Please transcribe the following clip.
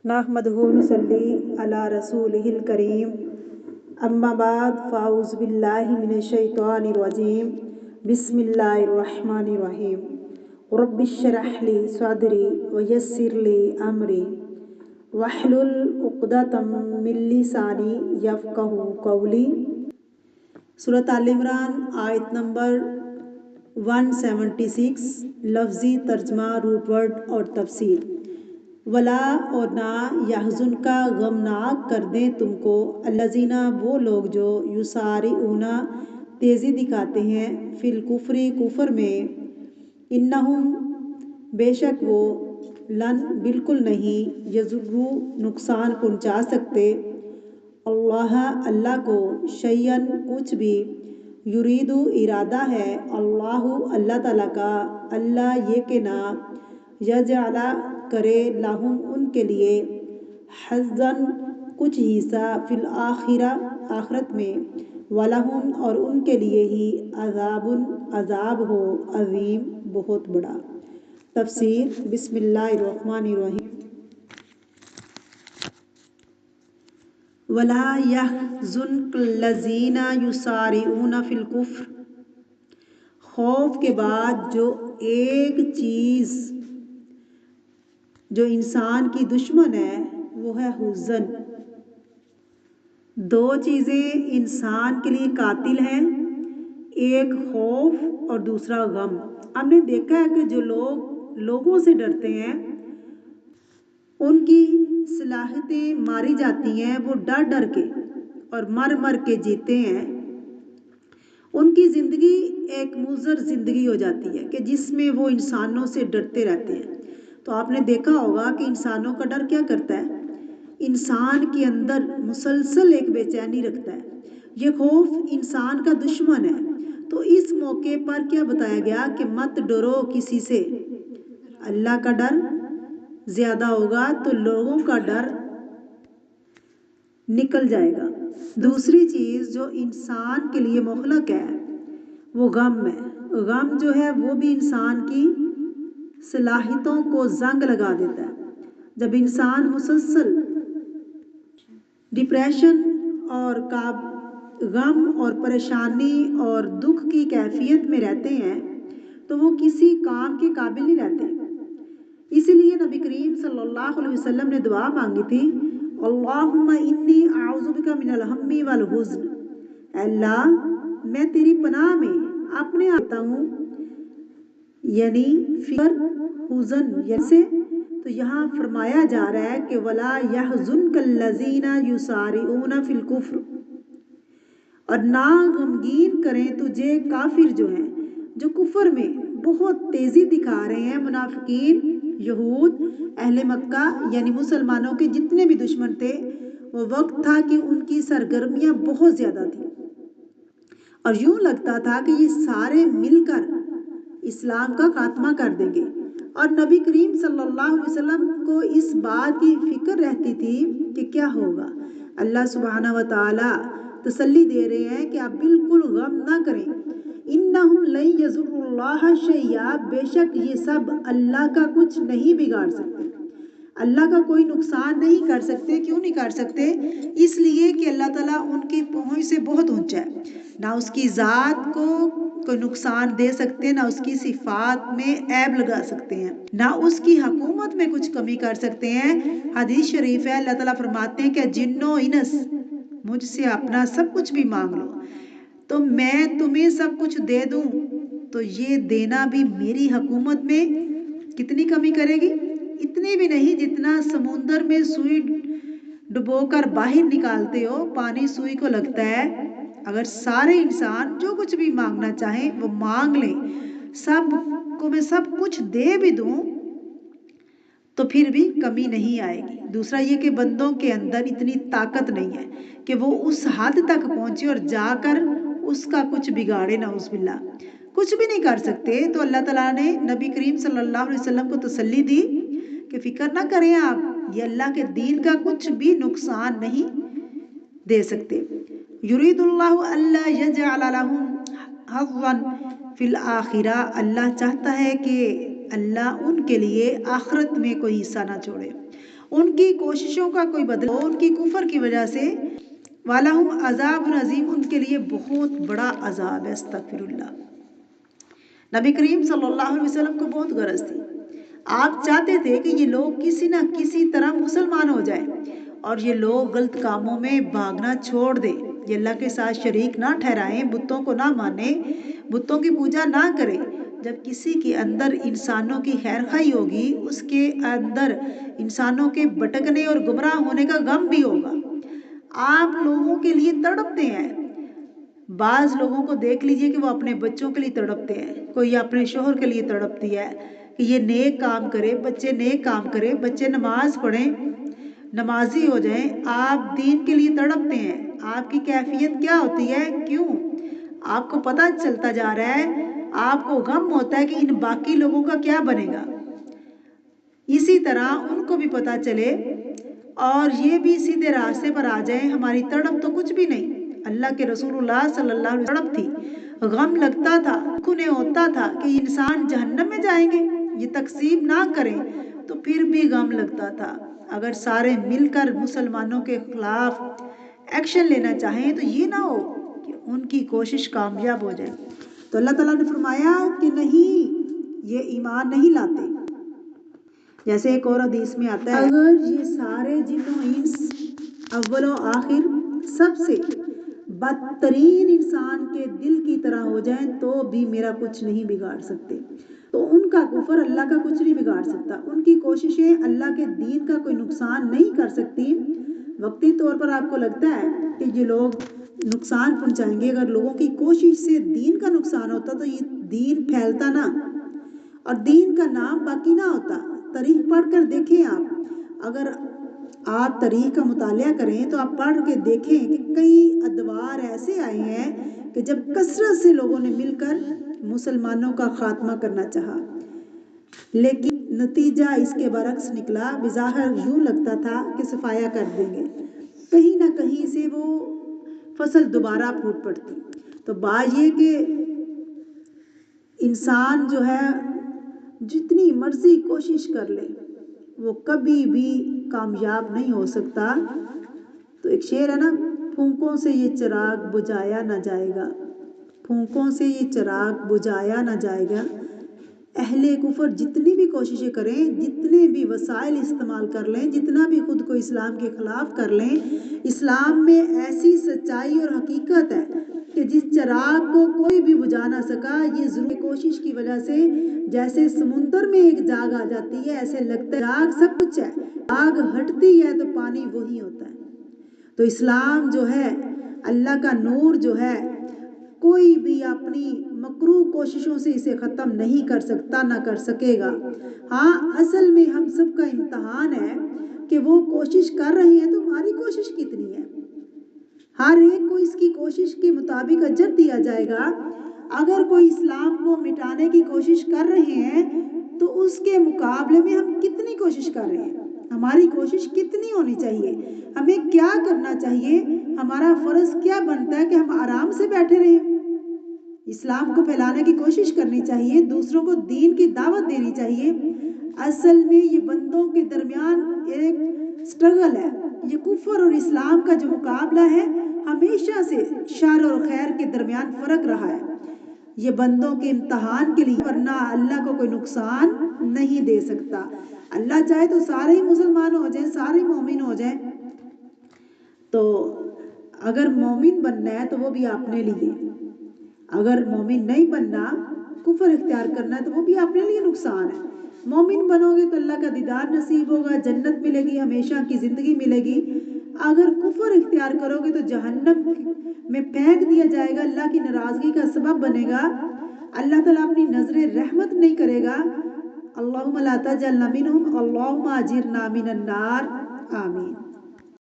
نحمدہ نصلی علی رسولہ الکریم اما بعد فاعوذ باللہ من الشیطان الرجیم بسم اللہ الرحمن الرحیم رب اشرح لی صدری ویسر لی امری واحلل عقدۃ من لسانی یفقہوا قولی۔ سورۃ آل عمران آیت نمبر 176، لفظی ترجمہ، روٹ ورڈ اور تفسیر۔ ولا اور نہ یحزن کا غمناک کر دیں تم کو الذین وہ لوگ جو یسارعون تیزی دکھاتے ہیں فی الکفر کفر میں، انہم بے شک وہ لن بالکل نہیں یضروا نقصان پہنچا سکتے اللہ اللہ کو شیئن کچھ بھی، یرید ارادہ ہے اللہ اللہ تعالیٰ کا اللہ یہ کہ نہ یجعل کرے لہم ان کے لیے حظً کچھ حصہ فی الآخرہ آخرت میں، ولہم اور ان کے لیے ہی عذاب عذاب ہو عظیم بہت بڑا۔ تفسیر۔ بسم اللہ الرحمن الرحیم۔ ولا يحزنك الذين يسارعون في الكفر، خوف کے بعد جو ایک چیز جو انسان کی دشمن ہے وہ ہے حزن۔ دو چیزیں انسان کے لیے قاتل ہیں، ایک خوف اور دوسرا غم۔ ہم نے دیکھا ہے کہ جو لوگ لوگوں سے ڈرتے ہیں ان کی صلاحیتیں ماری جاتی ہیں، وہ ڈر ڈر کے اور مر مر کے جیتے ہیں۔ ان کی زندگی ایک مضر زندگی ہو جاتی ہے کہ جس میں وہ انسانوں سے ڈرتے رہتے ہیں۔ تو آپ نے دیکھا ہوگا کہ انسانوں کا ڈر کیا کرتا ہے، انسان کے اندر مسلسل ایک بے چینی رکھتا ہے۔ یہ خوف انسان کا دشمن ہے۔ تو اس موقع پر کیا بتایا گیا کہ مت ڈرو کسی سے، اللہ کا ڈر زیادہ ہوگا تو لوگوں کا ڈر نکل جائے گا۔ دوسری چیز جو انسان کے لیے مہلک ہے وہ غم ہے۔ غم جو ہے وہ بھی انسان کی صلاحیتوں کو زنگ لگا دیتا ہے۔ جب انسان مسلسل ڈپریشن اور غم اور پریشانی اور دکھ کی کیفیت میں رہتے ہیں تو وہ کسی کام کے قابل نہیں رہتے۔ اسی لیے نبی کریم صلی اللہ علیہ وسلم نے دعا مانگی تھی، اللہم انی اعوذ بک من الہم والحزن، اے اللہ میں تیری پناہ میں اپنے آتا ہوں، یعنی فکر، حزن سے۔ تو یہاں فرمایا جا رہا ہے کہ ولا یحزنک الذین یسارعون فی الکفر، اور نہ غمگین کریں تجھے کافر جو ہیں جو کفر میں بہت تیزی دکھا رہے ہیں۔ منافقین، یہود، اہل مکہ یعنی مسلمانوں کے جتنے بھی دشمن تھے، وہ وقت تھا کہ ان کی سرگرمیاں بہت زیادہ تھیں اور یوں لگتا تھا کہ یہ سارے مل کر اسلام کا خاتمہ کر دیں گے۔ اور نبی کریم صلی اللہ علیہ وسلم کو اس بات کی فکر رہتی تھی کہ کیا ہوگا۔ اللہ سبحانہ و تعالی تسلی دے رہے ہیں کہ آپ بالکل غم نہ کریں، انہم لن یضروا اللہ شیئا، بے شک یہ سب اللہ کا کچھ نہیں بگاڑ سکتے، اللہ کا کوئی نقصان نہیں کر سکتے۔ کیوں نہیں کر سکتے؟ اس لیے کہ اللہ تعالیٰ ان کی پہنچ سے بہت اونچا ہے، نہ اس کی ذات کو کوئی نقصان دے سکتے، نہ اس کی صفات میں عیب لگا سکتے ہیں، نہ اس کی حکومت میں کچھ کمی کر سکتے ہیں۔ حدیث شریف ہے، اللہ تعالیٰ فرماتے ہیں کہ جنو انس مجھ سے اپنا سب کچھ بھی مانگ لو تو میں تمہیں سب کچھ دے دوں، تو یہ دینا بھی میری حکومت میں کتنی کمی کرے گی؟ اتنی بھی نہیں جتنا سمندر میں سوئی ڈبو کر باہر نکالتے ہو، پانی سوئی کو لگتا ہے۔ اگر سارے انسان جو کچھ بھی مانگنا چاہیں وہ مانگ لیں، سب کو میں سب کچھ دے بھی دوں تو پھر بھی کمی نہیں آئے گی۔ دوسرا یہ کہ بندوں کے اندر اتنی طاقت نہیں ہے کہ وہ اس حد تک پہنچے اور جا کر اس کا کچھ بگاڑے، نعوذ باللہ، کچھ بھی نہیں کر سکتے۔ تو اللہ تعالیٰ نے نبی کریم صلی اللہ علیہ وسلم کو تسلی دی کہ فکر نہ کریں آپ، یہ اللہ کے دین کا کچھ بھی نقصان نہیں دے سکتے۔ یرید اللہ الا یجعل لہم حظًا فی الآخرہ، اللہ چاہتا ہے کہ اللہ ان کے لیے آخرت میں کوئی حصہ نہ چھوڑے، ان کی کوششوں کا کوئی بدلہ ان کی کفر کی وجہ سے، وَلَهُمْ عَذَابٌ عَظِيمٌ، ان کے لیے بہت بڑا عذاب ہے۔ استغفر اللہ۔ نبی کریم صلی اللہ علیہ وسلم کو بہت غرض تھی، آپ چاہتے تھے کہ یہ لوگ کسی نہ کسی طرح مسلمان ہو جائیں اور یہ لوگ غلط کاموں میں بھاگنا چھوڑ دیں، یہ اللہ کے ساتھ شریک نہ ٹھہرائیں، بتوں کو نہ مانیں، بتوں کی پوجا نہ کریں۔ جب کسی کے اندر انسانوں کی خیر خواہی ہوگی، اس کے اندر انسانوں کے بھٹکنے اور گمراہ ہونے کا غم بھی ہوگا۔ آپ لوگوں کے لیے تڑپتے ہیں، بعض لوگوں کو دیکھ لیجئے کہ وہ اپنے بچوں کے لیے تڑپتے ہیں، کوئی اپنے شوہر کے لیے تڑپتی ہے کہ یہ نیک کام کرے، بچے نیک کام کرے، بچے نماز پڑھیں، نمازی ہو جائیں۔ آپ دین کے لیے تڑپتے ہیں، آپ کی کیفیت کیا ہوتی ہے؟ کیوں؟ آپ کو پتہ چلتا جا رہا ہے، آپ کو غم ہوتا ہے کہ ان باقی لوگوں کا کیا بنے گا، اسی طرح ان کو بھی پتہ چلے اور یہ بھی سیدھے راستے پر آ جائیں۔ ہماری تڑپ تو کچھ بھی نہیں، اللہ کے رسول اللہ صلی اللہ علیہ وسلم تڑپ تھی، غم لگتا تھا، انہیں ہوتا تھا کہ انسان جہنم میں جائیں گے، یہ تقسیم نہ کریں، تو پھر بھی غم لگتا تھا۔ اگر سارے مل کر مسلمانوں کے خلاف ایکشن لینا چاہیں تو یہ نہ ہو کہ ان کی کوشش کامیاب ہو جائے۔ تو اللہ تعالیٰ نے فرمایا کہ نہیں، یہ ایمان نہیں لاتے۔ جیسے ایک اور حدیث میں آتا ہے، اگر یہ سارے جن و انس اول و آخر سب سے بدترین انسان کے دل کی طرح ہو جائیں تو بھی میرا کچھ نہیں بگاڑ سکتے۔ تو ان کا کفر اللہ کا کچھ نہیں بگاڑ سکتا، ان کی کوششیں اللہ کے دین کا کوئی نقصان نہیں کر سکتی۔ وقتی طور پر آپ کو لگتا ہے کہ یہ لوگ نقصان پہنچائیں گے، اگر لوگوں کی کوشش سے دین کا نقصان ہوتا تو یہ دین پھیلتا نہ اور دین کا نام باقی نہ ہوتا۔ تاریخ پڑھ کر دیکھیں، اگر آپ تاریخ کا مطالعہ کریں تو آپ پڑھ کے دیکھیں کہ کئی ادوار ایسے آئے ہیں کہ جب کثرت سے لوگوں نے مل کر مسلمانوں کا خاتمہ کرنا چاہا، لیکن نتیجہ اس کے برعکس نکلا۔ بظاہر یوں لگتا تھا کہ صفایا کر دیں گے، کہیں نہ کہیں سے وہ فصل دوبارہ پھوٹ پڑتی۔ تو بات یہ کہ انسان جو ہے جتنی مرضی کوشش کر لے وہ کبھی بھی کامیاب نہیں ہو سکتا۔ تو ایک شعر ہے نا، پھونکوں سے یہ چراغ بجھایا نہ جائے گا، پھونکوں سے یہ چراغ بجھایا نہ جائے گا۔ اہل کفر جتنی بھی کوششیں کریں، جتنے بھی وسائل استعمال کر لیں، جتنا بھی خود کو اسلام کے خلاف کر لیں، اسلام میں ایسی سچائی اور حقیقت ہے کہ جس چراغ کو کوئی بھی بجھا نہ سکا۔ یہ ضرور کوشش کی وجہ سے جیسے سمندر میں ایک جاگ آ جاتی ہے، ایسے لگتا ہے جاگ سب کچھ ہے، آگ ہٹتی ہے تو پانی وہی ہوتا ہے۔ تو اسلام جو ہے، اللہ کا نور جو ہے، کوئی بھی اپنی مکروہ کوششوں سے اسے ختم نہیں کر سکتا، نہ کر سکے گا۔ ہاں، اصل میں ہم سب کا امتحان ہے کہ وہ کوشش کر رہے ہیں تو ہماری کوشش کتنی ہے۔ ہر ایک کو اس کی کوشش کے مطابق اجر دیا جائے گا۔ اگر کوئی اسلام کو مٹانے کی کوشش کر رہے ہیں تو اس کے مقابلے میں ہم کتنی کوشش کر رہے ہیں، ہماری کوشش کتنی ہونی چاہیے، ہمیں کیا کرنا چاہیے، ہمارا فرض کیا بنتا ہے کہ ہم آرام سے بیٹھے رہیں؟ اسلام کو پھیلانے کی کوشش کرنی چاہیے، دوسروں کو دین کی دعوت دینی چاہیے۔ اصل میں یہ بندوں کے درمیان ایک سٹرگل ہے، یہ کفر اور اسلام کا جو مقابلہ ہے، ہمیشہ سے شر اور خیر کے درمیان فرق رہا ہے۔ یہ بندوں کے امتحان کے لیے، ورنہ اللہ کو کوئی نقصان نہیں دے سکتا۔ اللہ چاہے تو سارے ہی مسلمان ہو جائیں، سارے مومن ہو جائیں۔ تو اگر مومن بننا ہے تو وہ بھی اپنے لیے، اگر مومن نہیں بننا، کفر اختیار کرنا ہے تو وہ بھی اپنے لیے نقصان ہے۔ مومن بنو گے تو اللہ کا دیدار نصیب ہوگا، جنت ملے گی، ہمیشہ کی زندگی ملے گی۔ اگر کفر اختیار کرو گے تو جہنم میں پھینک دیا جائے گا، اللہ کی ناراضگی کا سبب بنے گا، اللہ تعالیٰ اپنی نظر رحمت نہیں کرے گا۔ اللہم لا تجعلنا منہم، اللہم اجرنا من النار، آمین۔